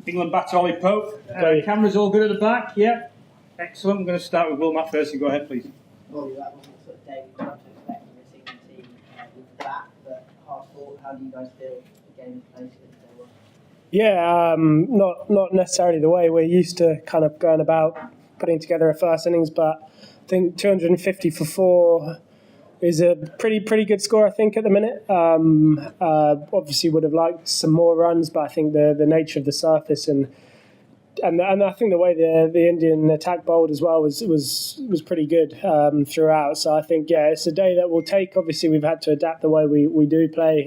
England batter Ollie Pope. Cameras all good at the back? Yep. Excellent. I'm going to start with Will Matt first. Go ahead, please. Ollie, that wasn't the sort of day we come to expect from this England team with that, but half thought, how do you guys feel the game is played today? Yeah, not necessarily the way we're used to kind of going about putting together a first innings, but I think 250 for 4 is a pretty good score, I think, at the minute. Obviously would have liked some more runs, but I think the nature of the surface and I think the way the Indian attack bowled as well was pretty good throughout. So I think, yeah, it's a day that we'll take. Obviously, we've had to adapt the way we do play,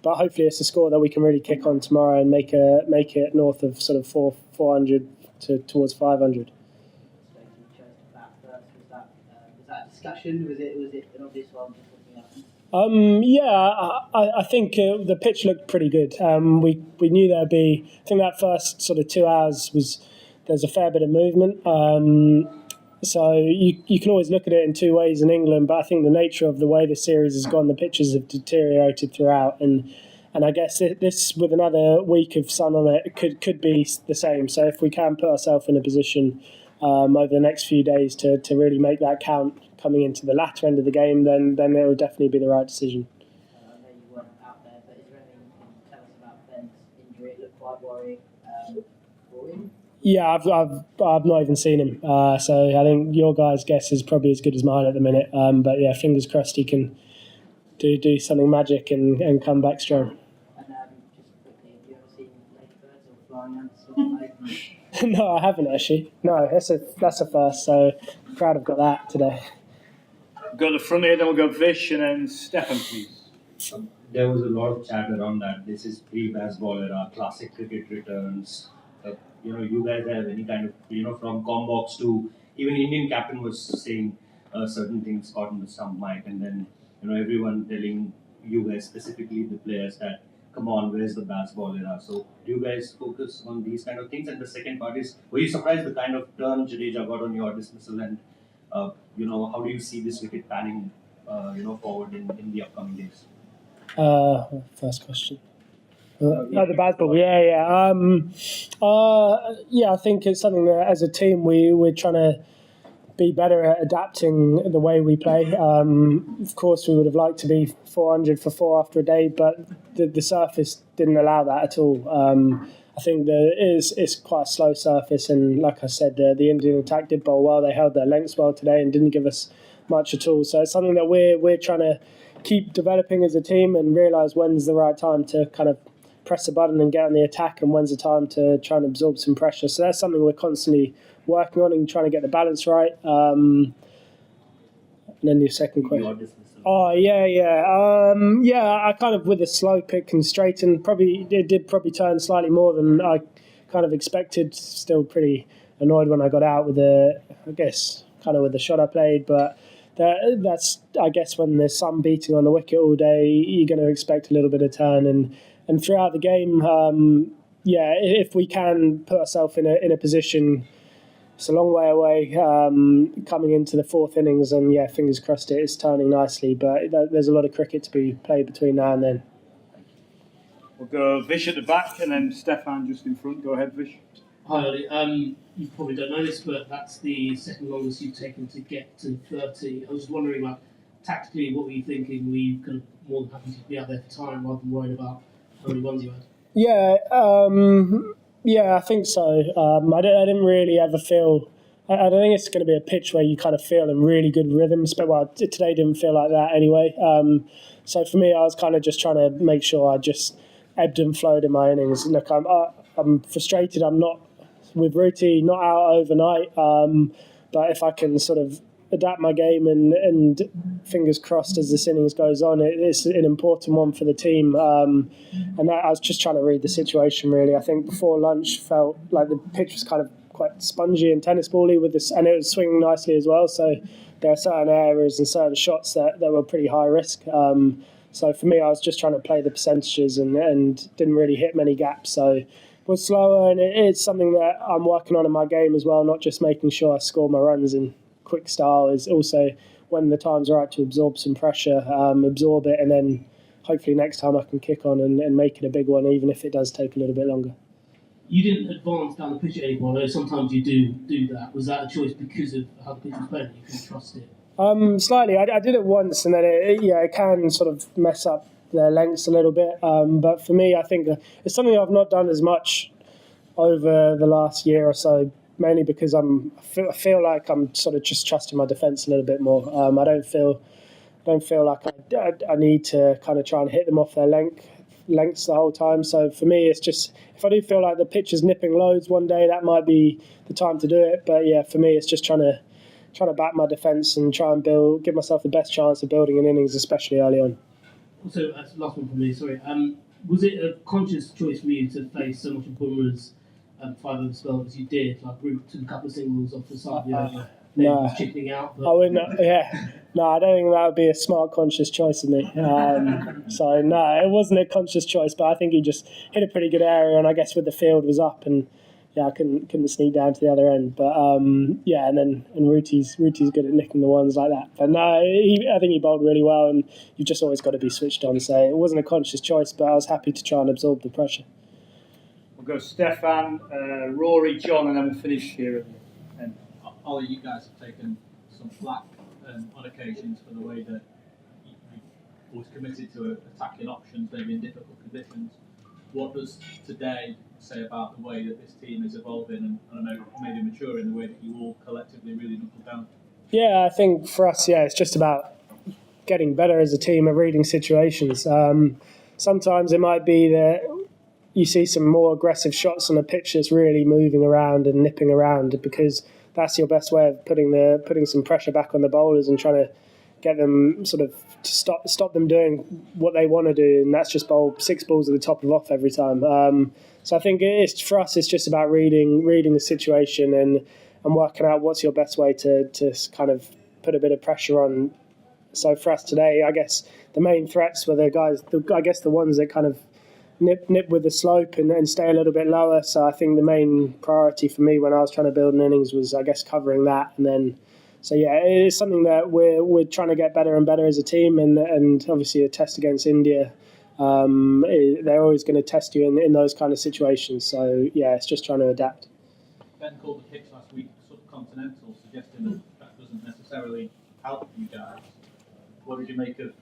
but hopefully it's a score that we can really kick on tomorrow and make it north of sort of 400 towards 500. Was that discussion? Was it an obvious one? Just looking at I think the pitch looked pretty good. We knew there'd be. I think that first sort of 2 hours there's a fair bit of movement. So you can always look at it in two ways in England, but I think the nature of the way the series has gone, the pitches have deteriorated throughout, and I guess this with another week of sun on it could be the same. So if we can put ourselves in a position over the next few days to really make that count coming into the latter end of the game, then it will definitely be the right decision. I know you weren't out there, but is there anything you can tell us about Ben's injury? It looked quite worrying for him. Yeah, I've not even seen him, so I think your guys' guess is probably as good as mine at the minute. But yeah, fingers crossed he can do something magic and come back strong. And just quickly, have you ever seen ladybirds or flying ants? No, I haven't actually. No, that's a first. So proud I've got that today. Go to the front here, then we'll go Vish and then Stefan, please. There was a lot of chat around that. This is pre-baseball era, classic cricket returns. You guys have any kind of, from Combox to even Indian captain was saying certain things caught in the stump mic, and then everyone telling you guys, specifically the players, that come on, where's the baseball era? So do you guys focus on these kind of things? And the second part is, were you surprised the kind of turn Jadeja got on your dismissal, and how do you see this wicket panning forward in the upcoming days? First question. The baseball, I think it's something that as a team we're trying to be better at adapting the way we play. Of course, we would have liked to be 400 for 4 after a day, but the surface didn't allow that at all. I think it's quite a slow surface, and like I said, the Indian attack did bowl well. They held their lengths well today and didn't give us much at all. So it's something that we're trying to keep developing as a team and realise when's the right time to kind of press a button and get on the attack, and when's the time to try and absorb some pressure. So that's something we're constantly working on and trying to get the balance right. And then your second question. I kind of, with a slow pick and straighten, it did turn slightly more than I kind of expected. Still pretty annoyed when I got out with the shot I played, but that's, I guess, when there's sun beating on the wicket all day, you're going to expect a little bit of turn, and throughout the game, if we can put ourselves in a position, it's a long way away coming into the fourth innings, and fingers crossed it's turning nicely, but there's a lot of cricket to be played between now and then. We'll go Vish at the back and then Stefan just in front. Go ahead, Vish. Hi, Ollie. You probably don't know this, but that's the second longest you've taken to get to 30. I was just wondering, tactically, what were you thinking? Were you kind of more than happy to be out there for time rather than worried about how many runs you had? I think so. I didn't really ever feel. I don't think it's going to be a pitch where you kind of feel in really good rhythm. But today didn't feel like that anyway. So for me, I was kind of just trying to make sure I just ebbed and flowed in my innings. Look, I'm frustrated. I'm not with Ruti, not out overnight. But if I can sort of adapt my game and fingers crossed as this innings goes on, it's an important one for the team, and I was just trying to read the situation really. I think before lunch felt like the pitch was kind of quite spongy and tennis bally with this, and it was swinging nicely as well, so there are certain areas and certain shots that were pretty high risk, so for me I was just trying to play the percentages and didn't really hit many gaps, so it was slower, and it's something that I'm working on in my game as well, not just making sure I score my runs in quick style, is also when the time's right to absorb some pressure, absorb it, and then hopefully next time I can kick on and make it a big one, even if it does take a little bit longer. You didn't advance down the pitch at any point. I know sometimes you do that. Was that a choice because of how the pitch was playing? You couldn't trust it. Slightly. I did it once, and then it can sort of mess up their lengths a little bit. But for me, I think it's something I've not done as much over the last year or so, mainly because I feel like I'm sort of just trusting my defence a little bit more. I don't feel like I need to kind of try and hit them off their lengths the whole time. So for me, it's just, if I do feel like the pitch is nipping loads one day, that might be the time to do it. But yeah, for me, it's just trying to back my defence and try and give myself the best chance of building an innings, especially early on. Also, that's the last one from me. Sorry. Was it a conscious choice for you to face so much of Bumrah's 5-over spell as you did? Like, Root took a couple of singles off the side of the over. No, chickening out. But... I wouldn't. Yeah, no, I don't think that would be a smart, conscious choice of me. So no, it wasn't a conscious choice, but I think he just hit a pretty good area, and I guess with the field was up, and yeah, I couldn't sneak down to the other end. But yeah, and Ruti's good at nicking the ones like that. But no, I think he bowled really well, and you've just always got to be switched on. So it wasn't a conscious choice, but I was happy to try and absorb the pressure. We'll go Stefan, Rory, John, and then we'll finish here at the end. Ollie, you guys have taken some flack on occasions for the way that you was committed to attacking options, maybe in difficult conditions. What does today say about the way that this team is evolving and I don't know, maybe maturing, the way that you all collectively really knuckle down? Yeah, I think for us, it's just about getting better as a team at reading situations. Sometimes it might be that you see some more aggressive shots on the pitch that's really moving around and nipping around, because that's your best way of putting some pressure back on the bowlers and trying to get them sort of to stop them doing what they want to do, and that's just bowl 6 balls at the top of off every time. So I think for us, it's just about reading the situation and working out what's your best way to kind of put a bit of pressure on. So for us today, I guess the main threats were the ones that kind of nip with the slope and stay a little bit lower. So I think the main priority for me when I was trying to build an innings was, I guess, covering that. And then, so yeah, it is something that we're trying to get better and better as a team. And obviously a test against India, they're always going to test you in those kind of situations. So yeah, it's just trying to adapt. Ben called the pitch last week subcontinental, suggesting that doesn't necessarily help you guys. What did you make of the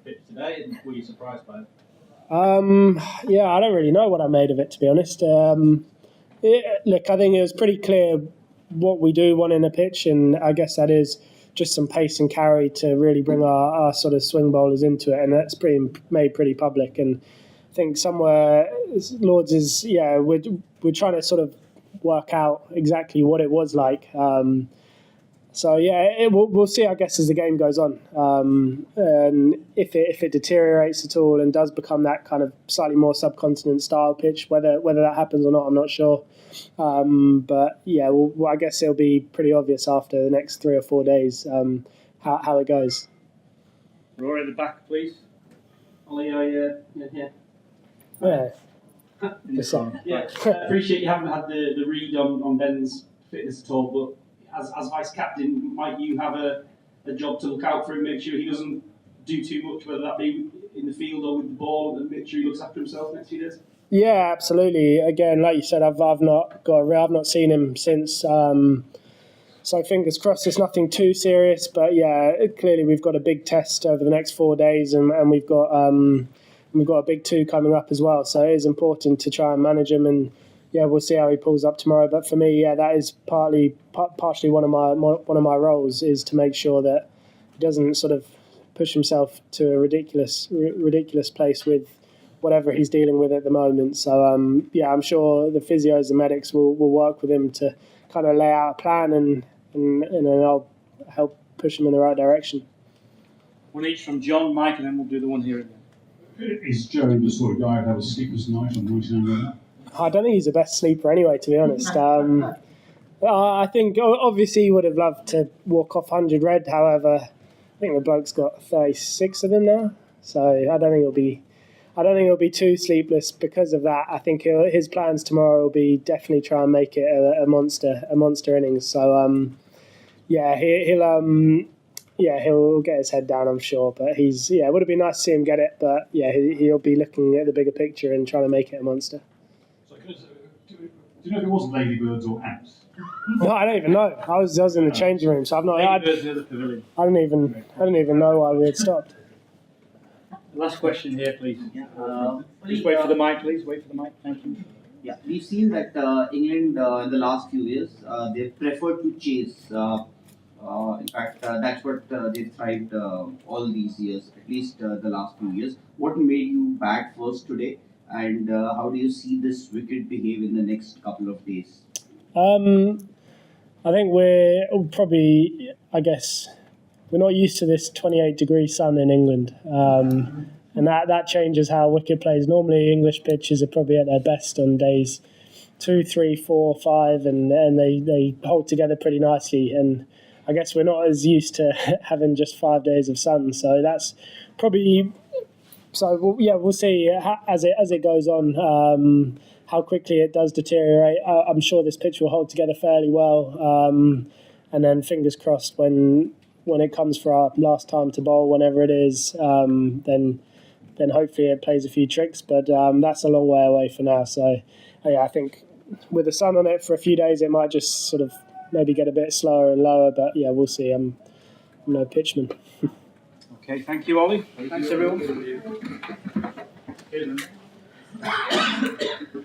pitch today, and were you surprised by it? Yeah, I don't really know what I made of it, to be honest. Look, I think it was pretty clear what we do want in a pitch, and I guess that is just some pace and carry to really bring our sort of swing bowlers into it, and that's made pretty public. And I think somewhere Lords is, we're trying to sort of work out exactly what it was like. So yeah, we'll see, I guess, as the game goes on, and if it deteriorates at all and does become that kind of slightly more subcontinent style pitch, whether that happens or not, I'm not sure. But yeah, I guess it'll be pretty obvious after the next 3 or 4 days how it goes. Rory at the back, please. Ollie, are you here? Yeah. Yeah, appreciate you haven't had the read on Ben's fitness at all, but as vice captain, might you have a job to look out for him, make sure he doesn't do too much, whether that be in the field or with the ball, and make sure he looks after himself next few days? Yeah, absolutely. Again, like you said, I've not seen him since. So fingers crossed, it's nothing too serious. But yeah, clearly we've got a big test over the next 4 days, and we've got a big 2 coming up as well. So it is important to try and manage him, and yeah, we'll see how he pulls up tomorrow. But for me, yeah, that is partially one of my roles, is to make sure that he doesn't sort of push himself to a ridiculous place with whatever he's dealing with at the moment. So yeah, I'm sure the physios and medics will work with him to kind of lay out a plan, and I'll help push him in the right direction. One each from John, Mike, and then we'll do the one here again. Is Joe the sort of guy who'd have a sleepless night on 99? I don't think he's the best sleeper anyway, to be honest. I think obviously he would have loved to walk off 100 red. However, I think the bloke's got 36 of them now, so I don't think he'll be too sleepless because of that. I think his plans tomorrow will be definitely try and make it a monster innings. So yeah, he'll get his head down, I'm sure. But it would have been nice to see him get it. But yeah, he'll be looking at the bigger picture and trying to make it a monster. So Do you know if it was ladybirds or ants? No, I don't even know. I was in the changing room, so I've not. I Ladybirds near the pavilion. didn't even know why we had stopped. Last question here, please. Yeah, Just wait for the mic, please. Wait for the mic. Thank you. yeah, we've seen that England in the last few years they've preferred to chase. In fact, that's what they've thrived all these years, at least the last few years. What made you bat first today, and how do you see this wicket behave in the next couple of days? I think we're probably, I guess, we're not used to this 28-degree sun in England. And that changes how wicket plays. Normally, English pitches are probably at their best on days 2, 3, 4, 5, and they hold together pretty nicely. And I guess we're not as used to having just 5 days of sun. So that's probably... So, we'll see as it goes on. How quickly it does deteriorate. I'm sure this pitch will hold together fairly well, and then fingers crossed when it comes for our last time to bowl, whenever it is, then hopefully it plays a few tricks. But that's a long way away for now. So I think with the sun on it for a few days, it might just sort of maybe get a bit slower and lower. But yeah, we'll see. I'm no pitchman. Okay, thank you, Ollie. Thanks, everyone.